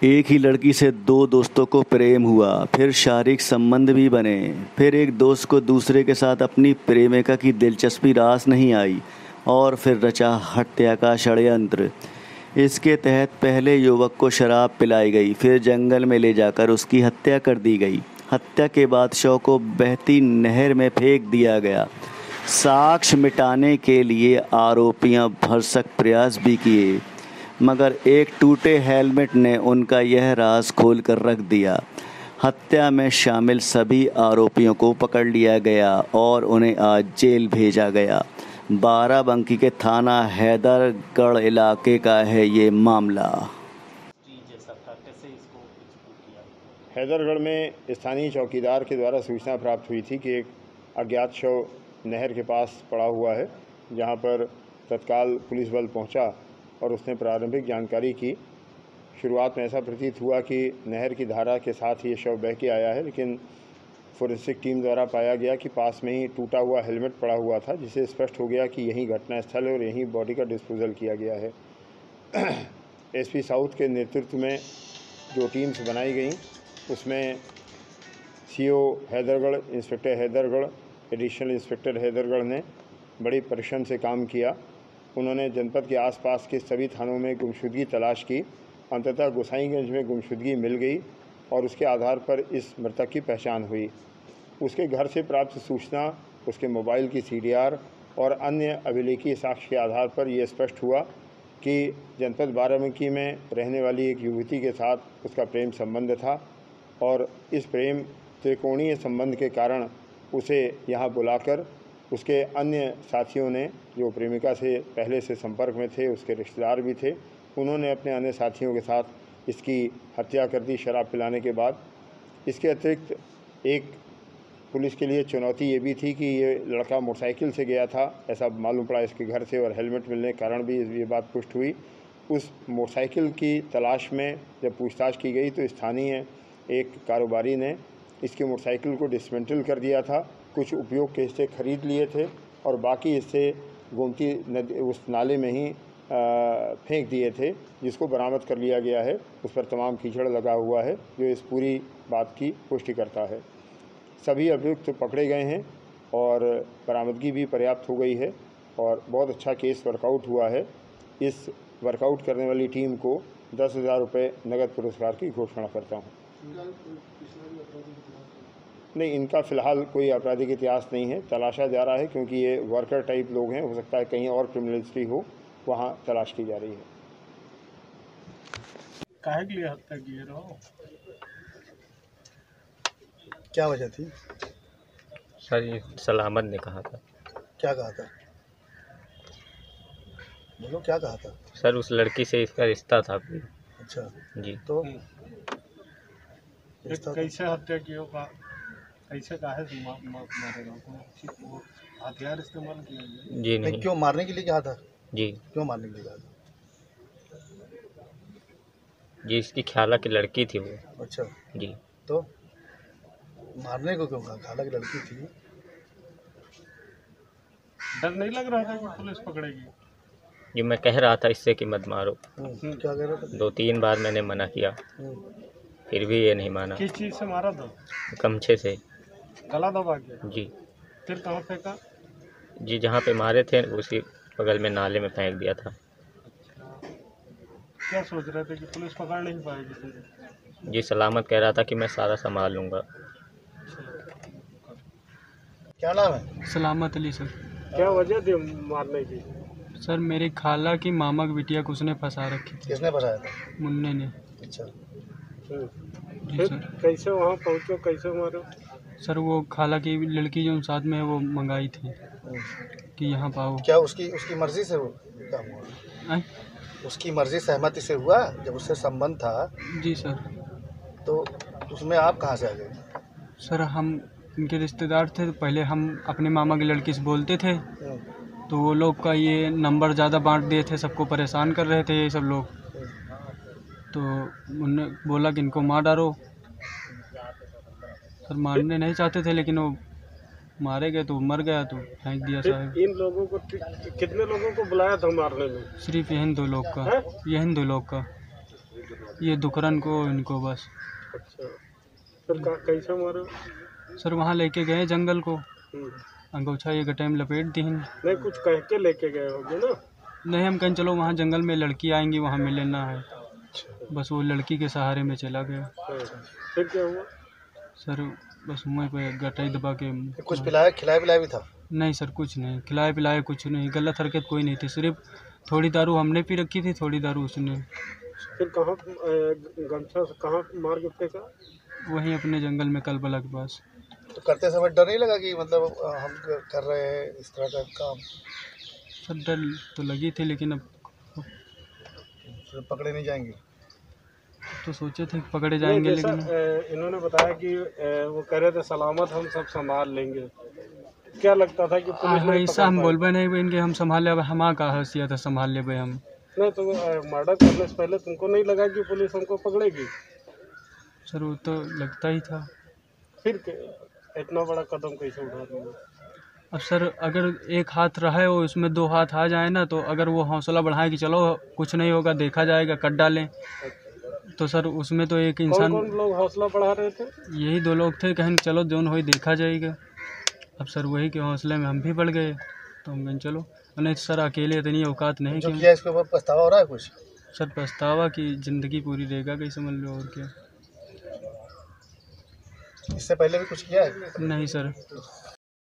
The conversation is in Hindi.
एक ही लड़की से दो दोस्तों को प्रेम हुआ, फिर शारीरिक संबंध भी बने। फिर एक दोस्त को दूसरे के साथ अपनी प्रेमिका की दिलचस्पी रास नहीं आई और फिर रचा हत्या का षड्यंत्र। इसके तहत पहले युवक को शराब पिलाई गई, फिर जंगल में ले जाकर उसकी हत्या कर दी गई। हत्या के बाद शव को बहती नहर में फेंक दिया गया। साक्ष्य मिटाने के लिए आरोपियां भरसक प्रयास भी किए, मगर एक टूटे हेलमेट ने उनका यह राज खोल कर रख दिया। हत्या में शामिल सभी आरोपियों को पकड़ लिया गया और उन्हें आज जेल भेजा गया। बाराबंकी के थाना हैदरगढ़ इलाके का है ये मामला। हैदरगढ़ में स्थानीय चौकीदार के द्वारा सूचना प्राप्त हुई थी कि एक अज्ञात शव नहर के पास पड़ा हुआ है, जहां पर तत्काल पुलिस बल पहुंचा और उसने प्रारंभिक जानकारी की। शुरुआत में ऐसा प्रतीत हुआ कि नहर की धारा के साथ ये शव बह के आया है, लेकिन फोरेंसिक टीम द्वारा पाया गया कि पास में ही टूटा हुआ हेलमेट पड़ा हुआ था, जिससे स्पष्ट हो गया कि यही घटनास्थल है और यहीं बॉडी का डिस्पोजल किया गया है। एसपी साउथ के नेतृत्व में जो टीम्स बनाई गई, उसमें CO Haidergarh, inspector Haidergarh, additional inspector Haidergarh ने बड़ी परिश्रम से काम किया। उन्होंने जनपद के आसपास के सभी थानों में गुमशुदगी तलाश की। अंततः गोसाईगंज में गुमशुदगी मिल गई और उसके आधार पर इस मृतक की पहचान हुई। उसके घर से प्राप्त सूचना, उसके मोबाइल की सीडीआर और अन्य अभिलेखीय साक्ष्य के आधार पर यह स्पष्ट हुआ कि जनपद बाराबंकी में रहने वाली एक युवती के साथ उसका प्रेम संबंध था और इस प्रेम त्रिकोणीय संबंध के कारण उसे यहाँ बुलाकर उसके अन्य साथियों ने, जो प्रेमिका से पहले से संपर्क में थे, उसके रिश्तेदार भी थे, उन्होंने अपने अन्य साथियों के साथ इसकी हत्या कर दी शराब पिलाने के बाद। इसके अतिरिक्त एक पुलिस के लिए चुनौती ये भी थी कि ये लड़का मोटरसाइकिल से गया था, ऐसा मालूम पड़ा इसके घर से, और हेलमेट मिलने के कारण भी ये बात पुष्ट हुई। उस मोटरसाइकिल की तलाश में जब पूछताछ की गई तो स्थानीय एक कारोबारी ने इसकी मोटरसाइकिल को डिसमेंटल कर दिया था, कुछ उपयोग के हिस्से खरीद लिए थे और बाकी हिस्से गोमती नदी उस नाले में ही फेंक दिए थे, जिसको बरामद कर लिया गया है। उस पर तमाम कीचड़ लगा हुआ है, जो इस पूरी बात की पुष्टि करता है। सभी अभियुक्त पकड़े गए हैं और बरामदगी भी पर्याप्त हो गई है और बहुत अच्छा केस वर्कआउट हुआ है। इस वर्कआउट करने वाली टीम को 10,000 रुपये नगद पुरस्कार की घोषणा करता हूँ। नहीं, इनका फ़िलहाल कोई आपराधिक इतिहास नहीं है, तलाशा जा रहा है, क्योंकि ये वर्कर टाइप लोग हैं, हो सकता है कहीं और क्रिमिनल हिस्ट्री हो, वहाँ तलाश की जा रही है। काहे के लिए हत्या की है? क्या वजह थी? सर ये सलामत ने कहा था। क्या कहा था? बोलो, क्या कहा था? सर उस लड़की से इसका रिश्ता था। अच्छा जी। तो कैसे हत्या की होगा? कैसे काहे से मारेगा? हथियार इस्तेमाल किया? जी नहीं। क्यों मारने के लिए कहा था? जी। क्यों मारने के लिए कहा था? जी इसकी खाला की लड़की थी वो। अच्छा जी। तो मारने को क्यों कहा? खाला की लड़की थी। डर नहीं लग रहा था कि पुलिस पकड़ेगी? जी मैं कह रहा था इससे कि मत मारो। क्या कह रहा था? 2-3 बार मैंने मना किया, फिर भी ये नहीं माना। किस चीज़ से मारा था? गमछे से। गला दबा के? जी। फिर कहाँ फेंका? जी जहाँ पे मारे थे उसी बगल में नाले में फेंक दिया था। क्या सोच रहे थे कि पुलिस पकड़ नहीं पाएगी तुझे? जी सलामत कह रहा था कि मैं सारा संभाल लूँगा। क्या नाम है? सलामत अली सर। क्या वजह थी मारने की? सर मेरी खाला की मामा की बिटिया को उसने फंसा रखी थी। किसने फंसाया था? मुन्ने ने। अच्छा जी सर। कैसे वहाँ पहुँचो, कैसे मारो? सर वो खाला की लड़की जो साथ में है वो मंगाई थी कि यहाँ पाओ। क्या उसकी मर्जी से काम हुआ? उसकी मर्जी सहमति से हुआ? जब उससे संबंध था? जी सर। तो उसमें आप कहाँ से आ गए? सर हम इनके रिश्तेदार थे, तो पहले हम अपने मामा की लड़की से बोलते थे, तो वो लोग का ये नंबर ज़्यादा बांट दिए थे, सबको परेशान कर रहे थे ये सब लोग। तो उन्होंने बोला कि इनको मार डालो। सर मारने नहीं चाहते थे, लेकिन वो मारे गए तो मर गया तो फेंक दिया साहब। इन लोगों को कितने लोगों को बुलाया था मारने में? सिर्फ यही 2 लोग का। यही 2 लोग का। ये दुकरन को इनको बस। अच्छा, फिर कैसे मारे? सर वहाँ लेके गए जंगल को, हम्म। अंगोछा ये गटेम लपेट दी। नहीं, कुछ कह के लेके गए होंगे ना? नहीं, हम कहीं चलो वहाँ जंगल में लड़की आएंगी, वहाँ मिलना है, बस वो लड़की के सहारे में चला गया। हाँ। फिर क्या हुआ? सर बस मुँह पे गटाई दबा के। कुछ पिलाया खिलाया पिलाया भी था? नहीं सर, कुछ नहीं खिलाए पिलाए, कुछ नहीं, गलत हरकत कोई नहीं थी, सिर्फ थोड़ी दारू हमने पी रखी थी, थोड़ी दारू उसने। फिर कहाँ गमछा से कहाँ मार के फेंका? वहीं अपने जंगल में कलबला के पास। तो करते समय डर नहीं लगा कि मतलब हम कर रहे हैं इस तरह का काम? सर डर तो लगी थी, लेकिन अब पकड़े नहीं जाएंगे तो सोचे थे पकड़े जाएंगे, लेकिन इन्होंने बताया कि वो कह रहे थे सलामत हम सब संभाल लेंगे। क्या लगता था कि पुलिस नहीं ऐसा हम बोलबे नहीं भाई इनके, हम संभाल ले, हमारा का हैसियत है संभाल ले भाई हम। नहीं तो मर्डर करने से पहले तुमको नहीं लगा कि पुलिस हमको पकड़ेगी? सर वो तो लगता ही था। फिर इतना बड़ा कदम कैसे उठा दिया? अब सर अगर एक हाथ रहे हो उसमें दो हाथ आ जाए ना, तो अगर वो हौसला बढ़ाए कि चलो कुछ नहीं होगा, देखा जाएगा, कट डालें, तो सर उसमें तो एक इंसान। कौन लोग हौसला बढ़ा रहे थे? यही दो लोग थे, कहें चलो जोन हो देखा जाएगा। अब सर वही के हौसले में हम भी बढ़ गए, तो हम कहें चलो, नहीं सर अकेले इतनी औकात नहीं जो कि। किया इसके ऊपर पछतावा हो रहा है कुछ? सर पछतावा की ज़िंदगी पूरी रहेगा कहीं, समझ लो, और क्या। इससे पहले भी कुछ किया है? नहीं सर।